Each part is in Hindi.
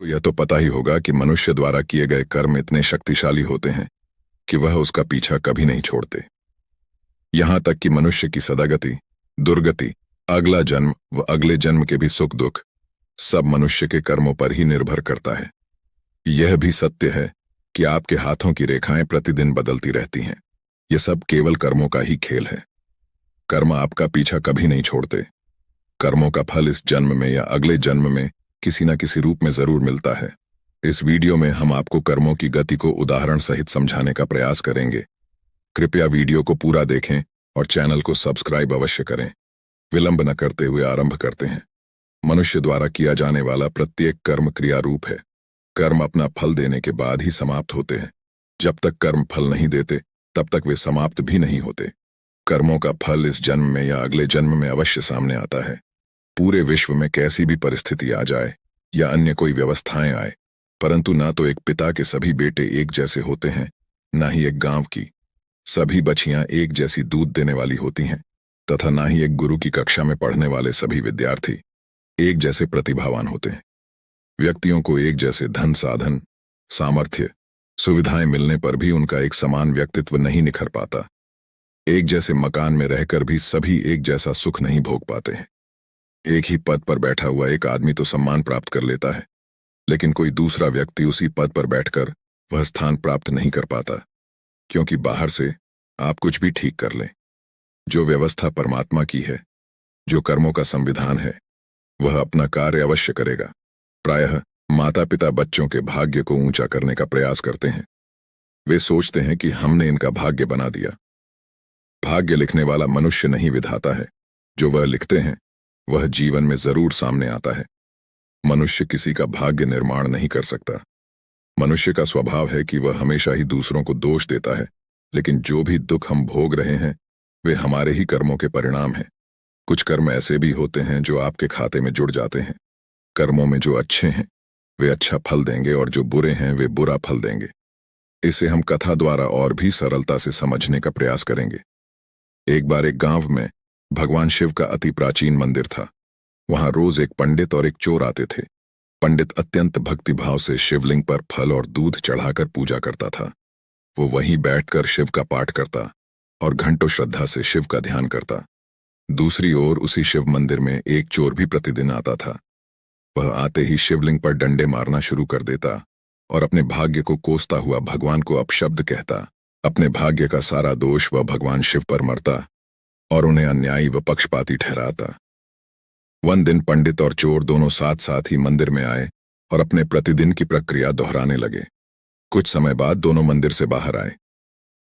तो यह तो पता ही होगा कि मनुष्य द्वारा किए गए कर्म इतने शक्तिशाली होते हैं कि वह उसका पीछा कभी नहीं छोड़ते। यहां तक कि मनुष्य की सदागति, दुर्गति, अगला जन्म व अगले जन्म के भी सुख दुख सब मनुष्य के कर्मों पर ही निर्भर करता है। यह भी सत्य है कि आपके हाथों की रेखाएं प्रतिदिन बदलती रहती हैं। यह सब केवल कर्मों का ही खेल है। कर्म आपका पीछा कभी नहीं छोड़ते। कर्मों का फल इस जन्म में या अगले जन्म में किसी न किसी रूप में जरूर मिलता है। इस वीडियो में हम आपको कर्मों की गति को उदाहरण सहित समझाने का प्रयास करेंगे। कृपया वीडियो को पूरा देखें और चैनल को सब्सक्राइब अवश्य करें। विलंब न करते हुए आरंभ करते हैं। मनुष्य द्वारा किया जाने वाला प्रत्येक कर्म क्रिया रूप है। कर्म अपना फल देने के बाद ही समाप्त होते हैं। जब तक कर्म फल नहीं देते तब तक वे समाप्त भी नहीं होते। कर्मों का फल इस जन्म में या अगले जन्म में अवश्य सामने आता है। पूरे विश्व में कैसी भी परिस्थिति आ जाए या अन्य कोई व्यवस्थाएं आए, परंतु ना तो एक पिता के सभी बेटे एक जैसे होते हैं, ना ही एक गांव की सभी बछियां एक जैसी दूध देने वाली होती हैं, तथा ना ही एक गुरु की कक्षा में पढ़ने वाले सभी विद्यार्थी एक जैसे प्रतिभावान होते हैं। व्यक्तियों को एक जैसे धन, साधन, सामर्थ्य, सुविधाएं मिलने पर भी उनका एक समान व्यक्तित्व नहीं निखर पाता। एक जैसे मकान में रहकर भी सभी एक जैसा सुख नहीं भोग पाते हैं। एक ही पद पर बैठा हुआ एक आदमी तो सम्मान प्राप्त कर लेता है, लेकिन कोई दूसरा व्यक्ति उसी पद पर बैठकर वह स्थान प्राप्त नहीं कर पाता, क्योंकि बाहर से आप कुछ भी ठीक कर लें, जो व्यवस्था परमात्मा की है, जो कर्मों का संविधान है, वह अपना कार्य अवश्य करेगा। प्रायः माता पिता बच्चों के भाग्य को ऊंचा करने का प्रयास करते हैं। वे सोचते हैं कि हमने इनका भाग्य बना दिया। भाग्य लिखने वाला मनुष्य नहीं, विधाता है। जो वह लिखते हैं वह जीवन में जरूर सामने आता है। मनुष्य किसी का भाग्य निर्माण नहीं कर सकता। मनुष्य का स्वभाव है कि वह हमेशा ही दूसरों को दोष देता है, लेकिन जो भी दुख हम भोग रहे हैं वे हमारे ही कर्मों के परिणाम हैं। कुछ कर्म ऐसे भी होते हैं जो आपके खाते में जुड़ जाते हैं। कर्मों में जो अच्छे हैं वे अच्छा फल देंगे और जो बुरे हैं वे बुरा फल देंगे। इसे हम कथा द्वारा और भी सरलता से समझने का प्रयास करेंगे। एक बार एक गांव में भगवान शिव का अति प्राचीन मंदिर था। वहां रोज एक पंडित और एक चोर आते थे। पंडित अत्यंत भक्तिभाव से शिवलिंग पर फल और दूध चढ़ाकर पूजा करता था। वो वहीं बैठकर शिव का पाठ करता और घंटों श्रद्धा से शिव का ध्यान करता। दूसरी ओर उसी शिव मंदिर में एक चोर भी प्रतिदिन आता था। वह आते ही शिवलिंग पर डंडे मारना शुरू कर देता और अपने भाग्य को कोसता हुआ भगवान को अपशब्द कहता। अपने भाग्य का सारा दोष वह भगवान शिव पर मरता और उन्हें अन्यायी व पक्षपाती ठहराता। वन दिन पंडित और चोर दोनों साथ साथ ही मंदिर में आए और अपने प्रतिदिन की प्रक्रिया दोहराने लगे। कुछ समय बाद दोनों मंदिर से बाहर आए।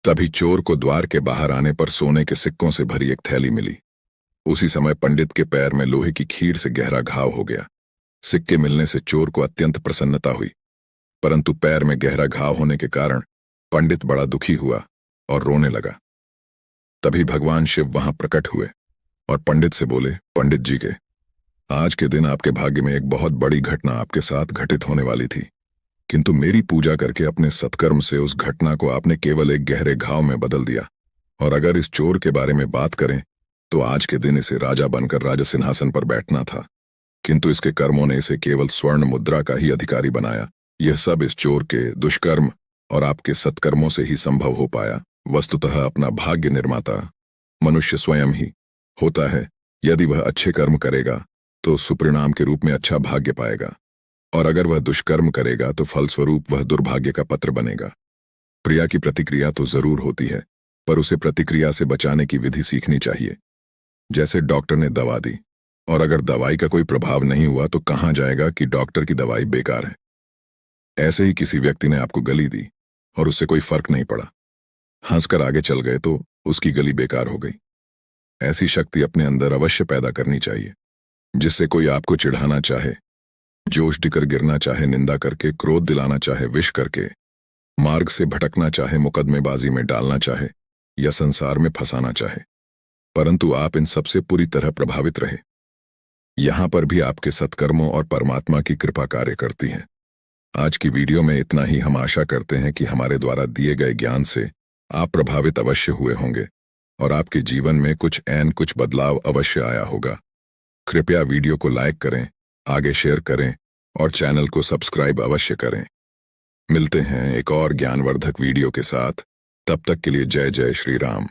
तभी चोर को द्वार के बाहर आने पर सोने के सिक्कों से भरी एक थैली मिली। उसी समय पंडित के पैर में लोहे की खीर से गहरा घाव हो गया। सिक्के मिलने से चोर को अत्यंत प्रसन्नता हुई, परंतु पैर में गहरा घाव होने के कारण पंडित बड़ा दुखी हुआ और रोने लगा। तभी भगवान शिव वहां प्रकट हुए और पंडित से बोले, पंडित जी के आज के दिन आपके भाग्य में एक बहुत बड़ी घटना आपके साथ घटित होने वाली थी, किंतु मेरी पूजा करके अपने सत्कर्म से उस घटना को आपने केवल एक गहरे घाव में बदल दिया। और अगर इस चोर के बारे में बात करें तो आज के दिन इसे राजा बनकर राज सिंहासन पर बैठना था, किंतु इसके कर्मों ने इसे केवल स्वर्ण मुद्रा का ही अधिकारी बनाया। यह सब इस चोर के दुष्कर्म और आपके सत्कर्मों से ही संभव हो पाया। वस्तुतः अपना भाग्य निर्माता मनुष्य स्वयं ही होता है। यदि वह अच्छे कर्म करेगा तो सुपरिणाम के रूप में अच्छा भाग्य पाएगा, और अगर वह दुष्कर्म करेगा तो फलस्वरूप वह दुर्भाग्य का पत्र बनेगा। प्रिया की प्रतिक्रिया तो जरूर होती है, पर उसे प्रतिक्रिया से बचाने की विधि सीखनी चाहिए। जैसे डॉक्टर ने दवा दी और अगर दवाई का कोई प्रभाव नहीं हुआ तो कहाँ जाएगा कि डॉक्टर की दवाई बेकार है। ऐसे ही किसी व्यक्ति ने आपको गली दी और उससे कोई फर्क नहीं पड़ा, हंसकर आगे चल गए तो उसकी गली बेकार हो गई। ऐसी शक्ति अपने अंदर अवश्य पैदा करनी चाहिए, जिससे कोई आपको चिढ़ाना चाहे, जोश देकर गिरना चाहे, निंदा करके, क्रोध दिलाना चाहे, विष करके, मार्ग से भटकना चाहे, मुकदमेबाजी में डालना चाहे या संसार में फंसाना चाहे, परंतु आप इन सबसे पूरी तरह प्रभावित रहे। यहां पर भी आपके सत्कर्मों और परमात्मा की कृपा कार्य करती है। आज की वीडियो में इतना ही। हम आशा करते हैं कि हमारे द्वारा दिए गए ज्ञान से आप प्रभावित अवश्य हुए होंगे और आपके जीवन में कुछ बदलाव अवश्य आया होगा। कृपया वीडियो को लाइक करें, आगे शेयर करें और चैनल को सब्सक्राइब अवश्य करें। मिलते हैं एक और ज्ञानवर्धक वीडियो के साथ। तब तक के लिए जय जय श्री राम।